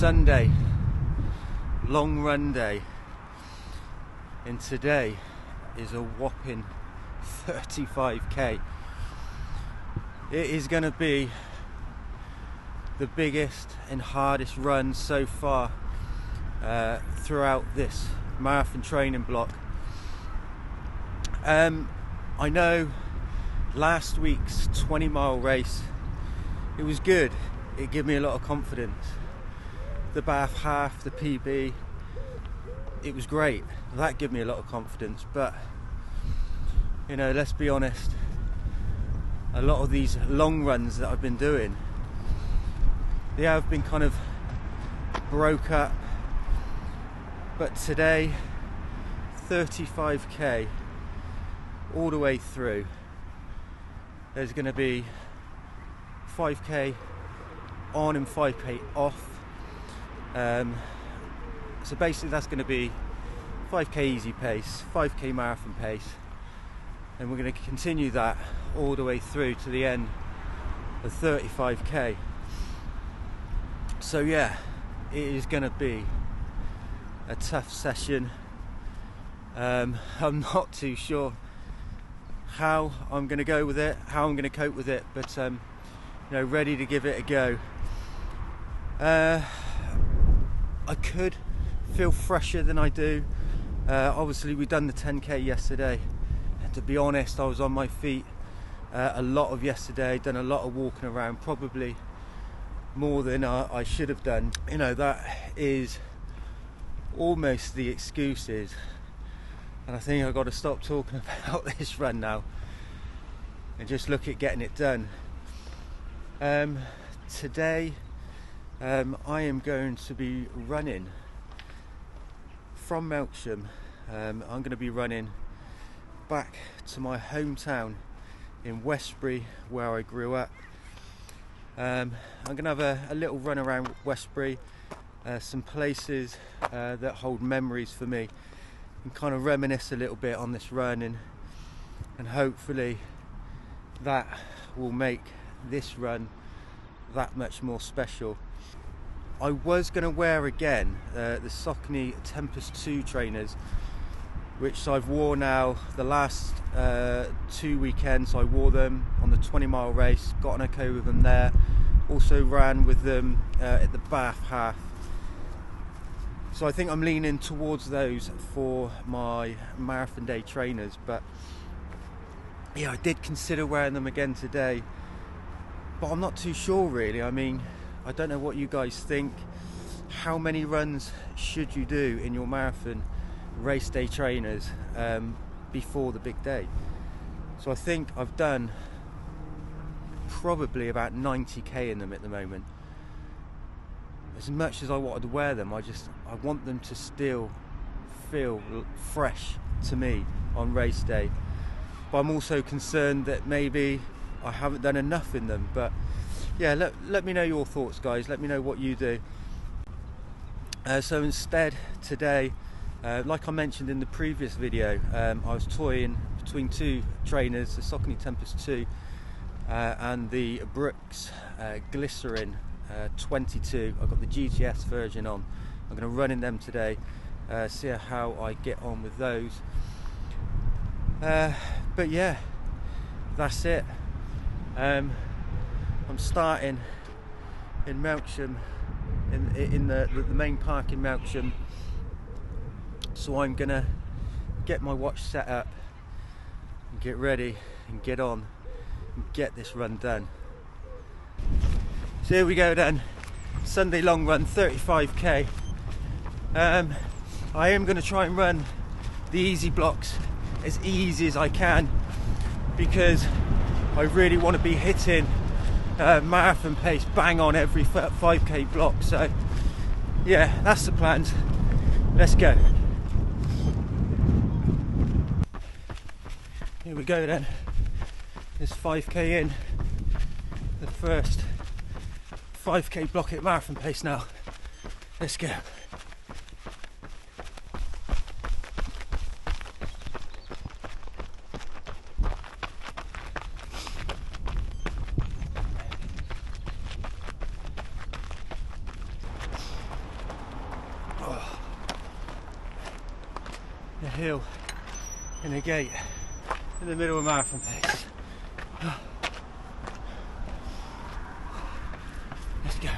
Sunday, long run day, and today is a whopping 35k. It is going to be the biggest and hardest run so far throughout this marathon training block. I know last week's 20-mile race, it was good. It gave me a lot of confidence. The Bath half, the PB, it was great. That gave me a lot of confidence. But you know, let's be honest, a lot of these long runs that I've been doing, they have been kind of broke up. But today, 35k all the way through. There's going to be 5k on and 5k off. So basically that's going to be 5k easy pace, 5k marathon pace, and we're going to continue that all the way through to the end of 35k. So yeah, it is going to be a tough session. I'm not too sure how I'm going to go with it, how I'm going to cope with it, but you know, ready to give it a go. I could feel fresher than I do. Obviously we done the 10k yesterday, and to be honest, I was on my feet a lot of yesterday, done a lot of walking around, probably more than I should have done. You know, that is almost the excuses, and I think I've got to stop talking about this run now and just look at getting it done. Today I am going to be running from Melksham. I'm going to be running back to my hometown in Westbury, where I grew up. I'm going to have a little run around Westbury, some places that hold memories for me, and kind of reminisce a little bit on this run, and hopefully that will make this run that much more special. I was going to wear again the Saucony Tempest 2 trainers, which I've worn now the last 2 weekends. I wore them on the 20-mile race, got on okay with them there, also ran with them at the Bath half. So I think I'm leaning towards those for my marathon day trainers. But yeah, I did consider wearing them again today, but I'm not too sure really. I mean, I don't know what you guys think. How many runs should you do in your marathon race day trainers before the big day? So I think I've done probably about 90k in them at the moment. As much as I wanted to wear them, I want them to still feel fresh to me on race day. But I'm also concerned that maybe I haven't done enough in them. But yeah, let me know your thoughts, guys. Let me know what you do. So instead today, like I mentioned in the previous video, I was toying between two trainers, the Saucony Tempest 2 and the Brooks Glycerin 22. I've got the GTS version on. I'm going to run in them today, see how I get on with those. But yeah, that's it. I'm starting in Melksham, in the main park in Melksham. So I'm gonna get my watch set up and get ready and get on and get this run done. So here we go then, Sunday long run, 35k. I am going to try and run the easy blocks as easy as I can, because I really want to be hitting marathon pace bang on every 5k block. So yeah, that's the plans. Let's go. Here we go then. There's 5k in, the first 5k block at marathon pace now. Let's go. the hill in a gate in the middle of marathon pace. Let's go.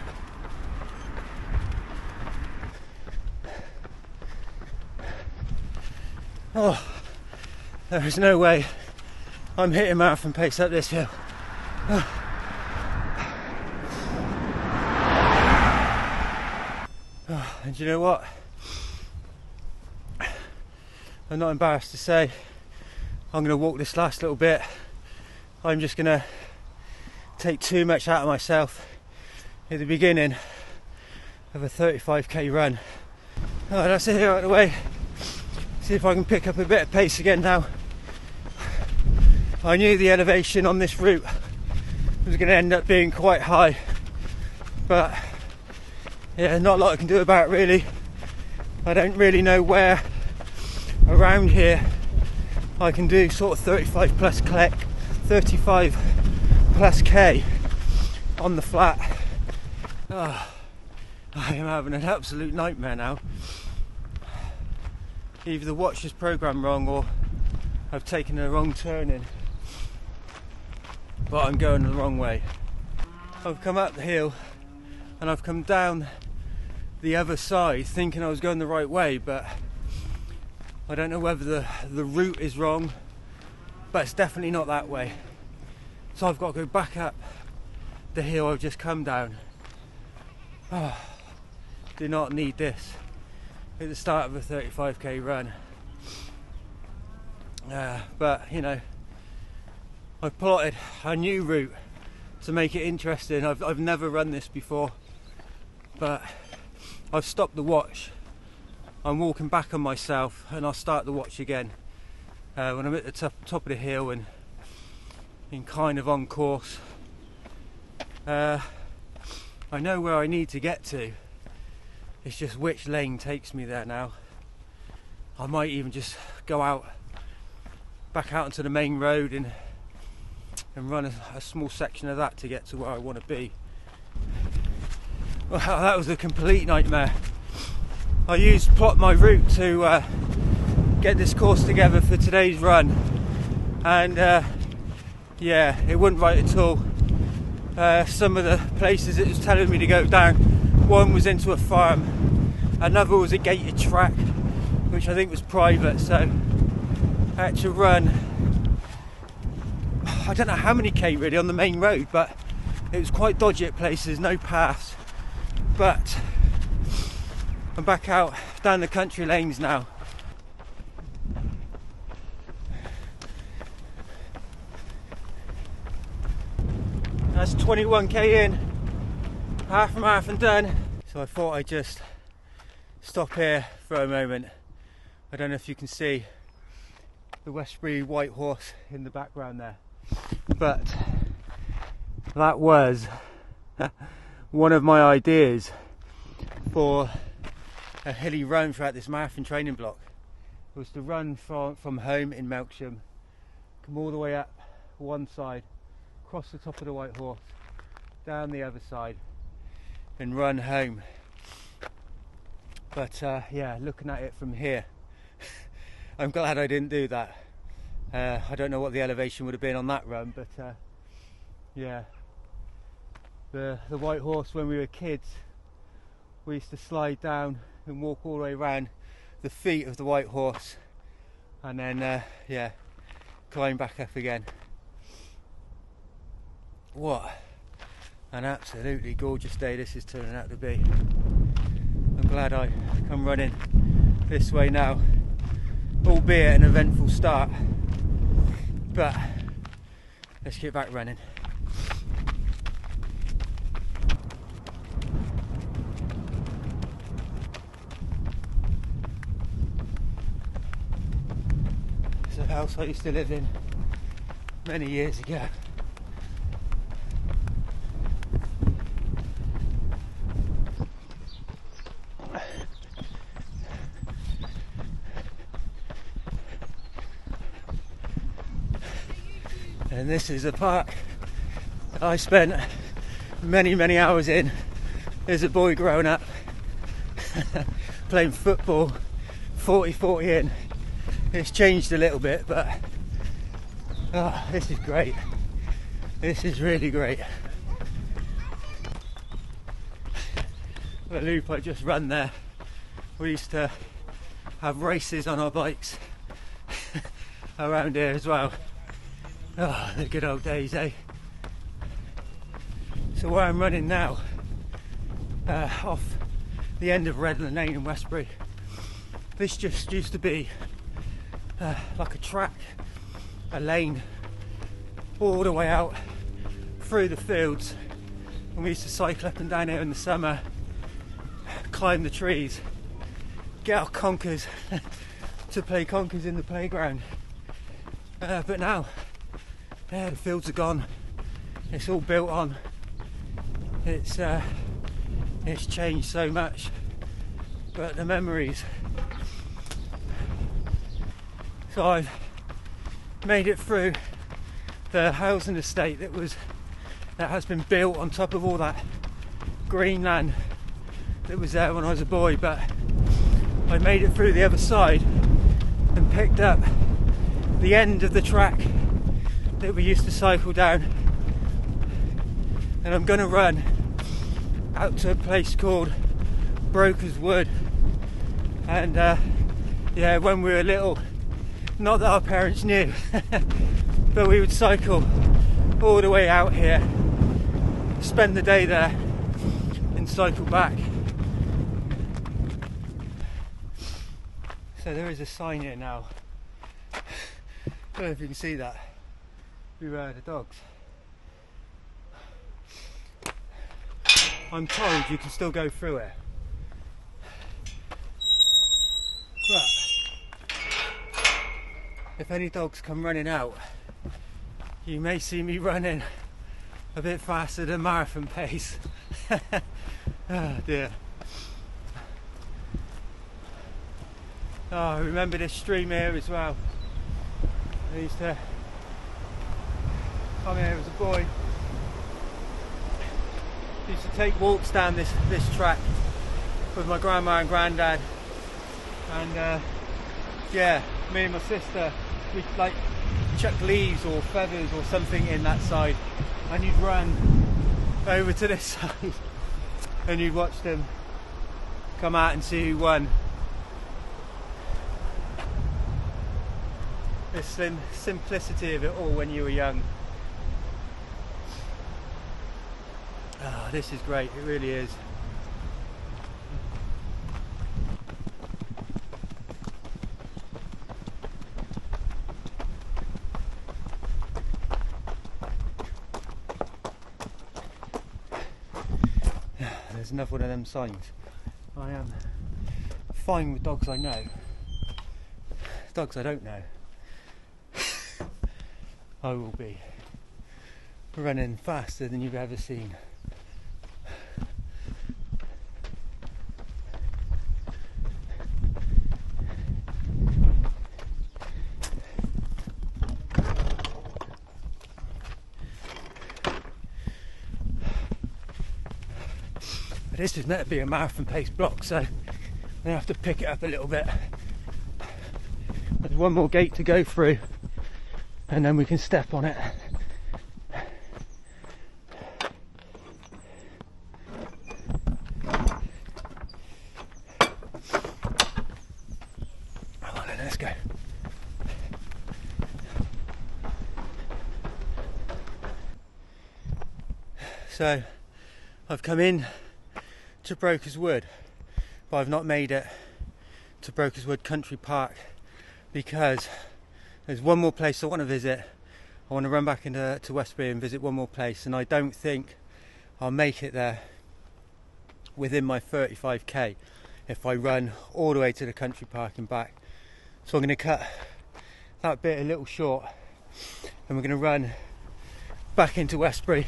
Oh, there is no way I'm hitting marathon pace up this hill. And you know what? I'm not embarrassed to say I'm going to walk this last little bit. I'm just going to take too much out of myself at the beginning of a 35k run. Oh, that's it, out of the way. See if I can pick up a bit of pace again now. I knew the elevation on this route was going to end up being quite high, but yeah, not a lot I can do about it really. I don't really know where around here I can do sort of 35 plus k on the flat. Oh, I am having an absolute nightmare now. Either the watch is programmed wrong or I've taken a wrong turning, but I'm going the wrong way. I've come up the hill and I've come down the other side thinking I was going the right way, but I don't know whether the route is wrong, but it's definitely not that way. So I've got to go back up the hill I've just come down. Oh, do not need this at the start of a 35k run. But you know, I've plotted a new route to make it interesting. I've never run this before, but I've stopped the watch. I'm walking back on myself and I'll start the watch again when I'm at the top of the hill and in kind of on course. I know where I need to get to. It's just which lane takes me there now. I might even just go back out onto the main road and run a small section of that to get to where I want to be. Well, that was a complete nightmare. I plot my route to get this course together for today's run, and yeah, it wasn't right at all. Some of the places it was telling me to go down, one was into a farm, another was a gated track, which I think was private, so I had to run, I don't know how many k really on the main road, but it was quite dodgy at places, no paths. But I'm back out down the country lanes now. That's 21k in, half a marathon done. So I thought I'd just stop here for a moment. I don't know if you can see the Westbury White Horse in the background there, but that was one of my ideas for a hilly run throughout this marathon training block. It was to run from home in Melksham, come all the way up one side, cross the top of the White Horse, down the other side and run home. But yeah, looking at it from here, I'm glad I didn't do that. I don't know what the elevation would have been on that run, but yeah, the White Horse, when we were kids, we used to slide down and walk all the way around the feet of the White Horse and then yeah, climb back up again. What an absolutely gorgeous day this is turning out to be. I'm glad I come running this way now, albeit an eventful start, but let's get back running. It's a house I used to live in many years ago. And this is a park that I spent many hours in as a boy growing up, playing football 40-40 in It's changed a little bit, but oh, this is great. This is really great. The loop I just ran there, we used to have races on our bikes around here as well. Oh, the good old days, eh? So where I'm running now, off the end of Redland Lane in Westbury, this just used to be like a track, a lane, all the way out through the fields. And we used to cycle up and down here in the summer, climb the trees, get our conkers to play conkers in the playground. But now, the fields are gone. It's all built on. It's changed so much, but the memories. So I've made it through the housing estate that has been built on top of all that green land that was there when I was a boy, but I made it through the other side and picked up the end of the track that we used to cycle down, and I'm going to run out to a place called Broker's Wood. And yeah, when we were little, not that our parents knew, but we would cycle all the way out here, spend the day there and cycle back. So there is a sign here now. I don't know if you can see that. Beware the dogs. I'm told you can still go through it. But if any dogs come running out, you may see me running a bit faster than marathon pace. Oh dear. Oh, I remember this stream here as well. I used to come here as a boy. Used to take walks down this track with my grandma and granddad, and yeah, me and my sister, we'd like chuck leaves or feathers or something in that side, and you'd run over to this side and you'd watch them come out and see who won. The simplicity of it all when you were young. Oh, this is great, it really is. There's another one of them signs. I am fine with dogs I know. Dogs I don't know, I will be running faster than you've ever seen. But this is meant to be a marathon pace block, so I'm going to have to pick it up a little bit. There's one more gate to go through and then we can step on it. Come on then, let's go. So I've come in to Broker's Wood, but I've not made it to Broker's Wood Country Park because there's one more place I want to visit. I want to run back into Westbury and visit one more place, and I don't think I'll make it there within my 35k if I run all the way to the country park and back. So I'm going to cut that bit a little short and we're going to run back into Westbury.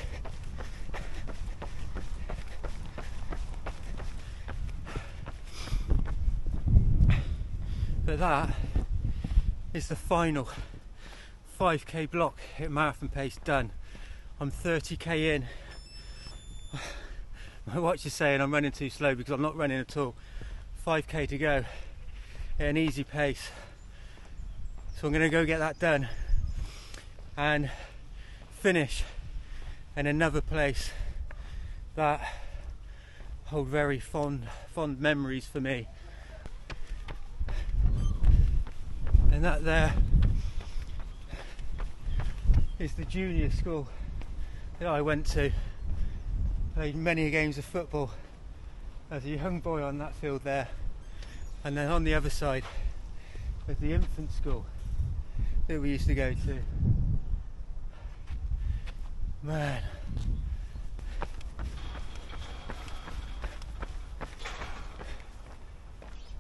But that is the final 5k block at marathon pace done. I'm 30k in. My watch is saying I'm running too slow because I'm not running at all. 5k to go at an easy pace. So I'm going to go get that done and finish in another place that hold very fond memories for me. And that there is the junior school that I went to. Played many games of football as a young boy on that field there. And then on the other side was the infant school that we used to go to. Man.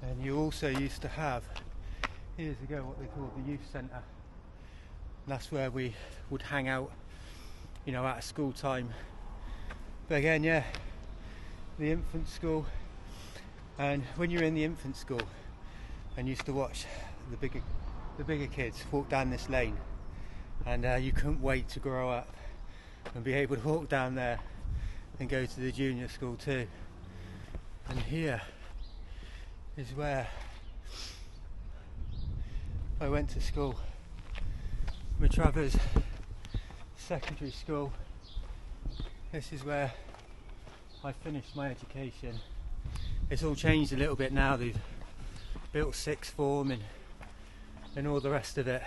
And you also used to have, years ago, what they called the youth centre. That's where we would hang out, you know, at school time. But again, yeah, the infant school. And when you're in the infant school and used to watch the bigger kids walk down this lane, and you couldn't wait to grow up and be able to walk down there and go to the junior school too. And here is where I went to school, Matravers Secondary School. This is where I finished my education. It's all changed a little bit now. They've built sixth form and all the rest of it.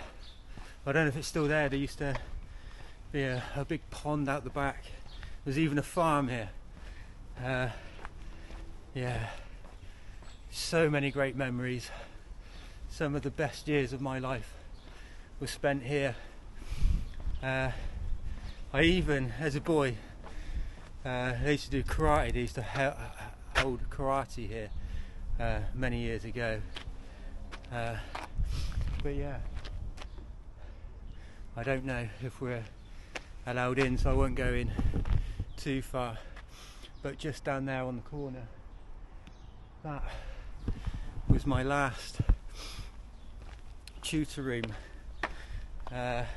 I don't know if it's still there. There used to be a big pond out the back. There's even a farm here. Yeah, so many great memories. Some of the best years of my life were spent here. I even, as a boy, they used to do karate. They used to hold karate here many years ago. But yeah, I don't know if we're allowed in, so I won't go in too far. But just down there on the corner, that was my last tutor room. And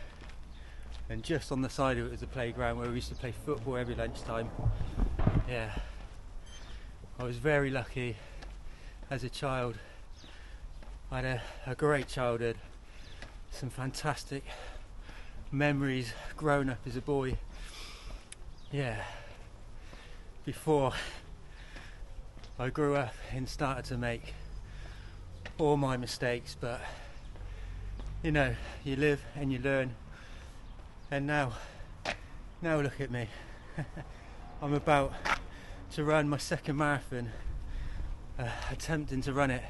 just on the side of it was a playground where we used to play football every lunchtime. Yeah, I was very lucky as a child. I had a great childhood, some fantastic memories growing up as a boy. Yeah, before I grew up and started to make all my mistakes, but you know, you live and you learn. And now look at me. I'm about to run my second marathon, attempting to run it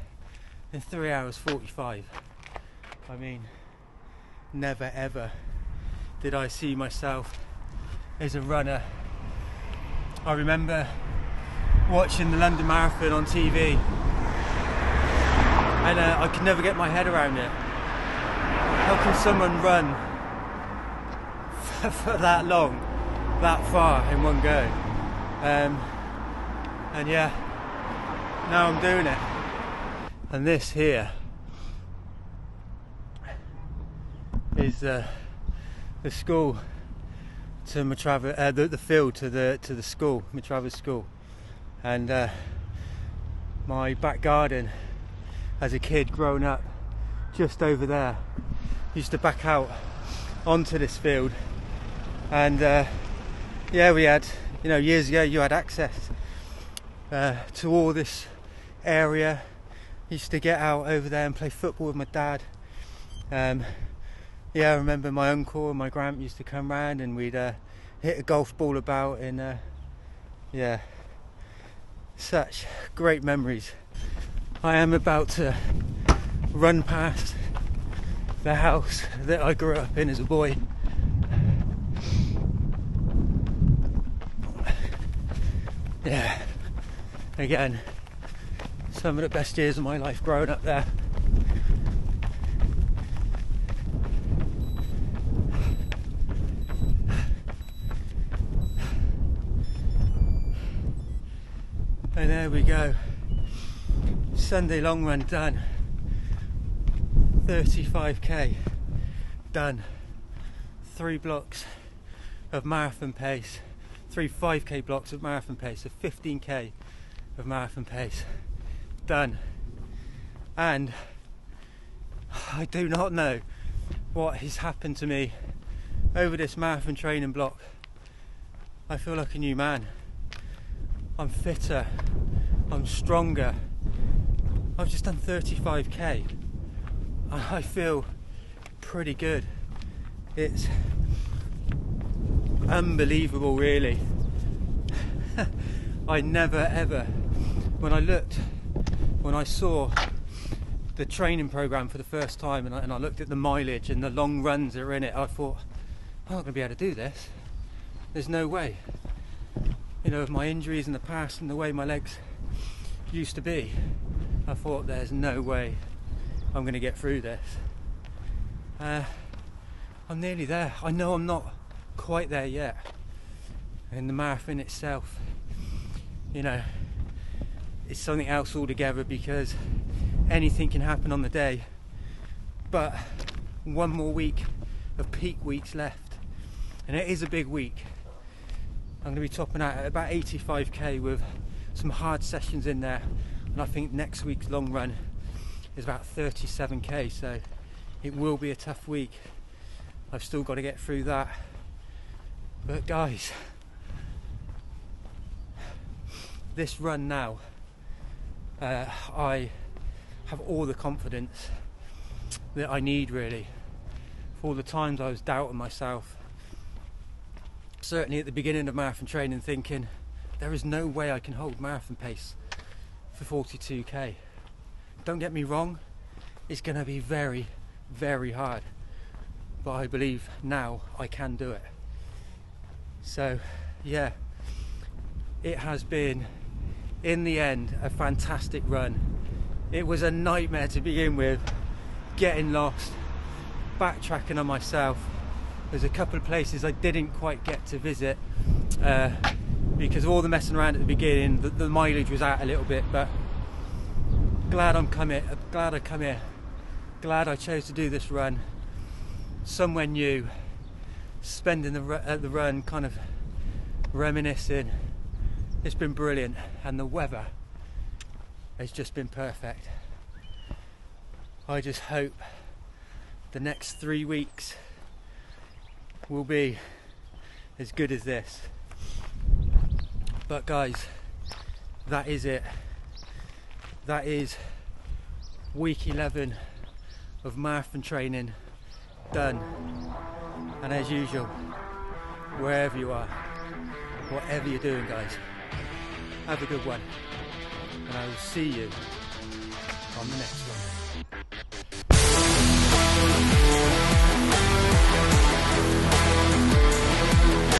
in 3 hours 45. I mean, never ever did I see myself as a runner. I remember watching the London Marathon on TV, and I could never get my head around it. How can someone run for that long, that far in one go? And yeah, now I'm doing it. And this here is the school to Matravers, the field to the school, Matravers School. And my back garden as a kid growing up, just over there, used to back out onto this field. And yeah, we had, you know, years ago you had access to all this area. Used to get out over there and play football with my dad. Yeah, I remember my uncle and my grand used to come round and we'd hit a golf ball about, and yeah, such great memories. I am about to run past the house that I grew up in as a boy. Yeah, again, some of the best years of my life growing up there. And there we go, Sunday long run done, 35k done, 3 blocks of marathon pace, 3 5k blocks of marathon pace, so 15k of marathon pace done. And I do not know what has happened to me over this marathon training block. I feel like a new man. I'm fitter, I'm stronger. I've just done 35k. I feel pretty good. It's unbelievable, really. I never ever, when I saw the training program for the first time and I looked at the mileage and the long runs that are in it, I thought, I'm not going to be able to do this. There's no way. You know, with my injuries in the past and the way my legs used to be, I thought there's no way I'm going to get through this. I'm nearly there. I know I'm not quite there yet. And the marathon itself, you know, it's something else altogether, because anything can happen on the day. But one more week of peak weeks left, and it is a big week. I'm going to be topping out at about 85k with some hard sessions in there, and I think next week's long run is about 37k, so it will be a tough week. I've still got to get through that. But guys, this run now, I have all the confidence that I need, really, for all the times I was doubting myself. Certainly at the beginning of marathon training, thinking there is no way I can hold marathon pace for 42k. Don't get me wrong, it's going to be very, very hard, but I believe now I can do it. So yeah, it has been, in the end, a fantastic run. It was a nightmare to begin with, getting lost, backtracking on myself. There's a couple of places I didn't quite get to visit because of all the messing around at the beginning. The mileage was out a little bit, but glad I come here. Glad I chose to do this run somewhere new, spending the run kind of reminiscing. It's been brilliant, and the weather has just been perfect. I just hope the next 3 weeks will be as good as this. But guys, that is it. That is week 11 of marathon training done. And as usual, wherever you are, whatever you're doing, guys, have a good one, and I will see you on the next one.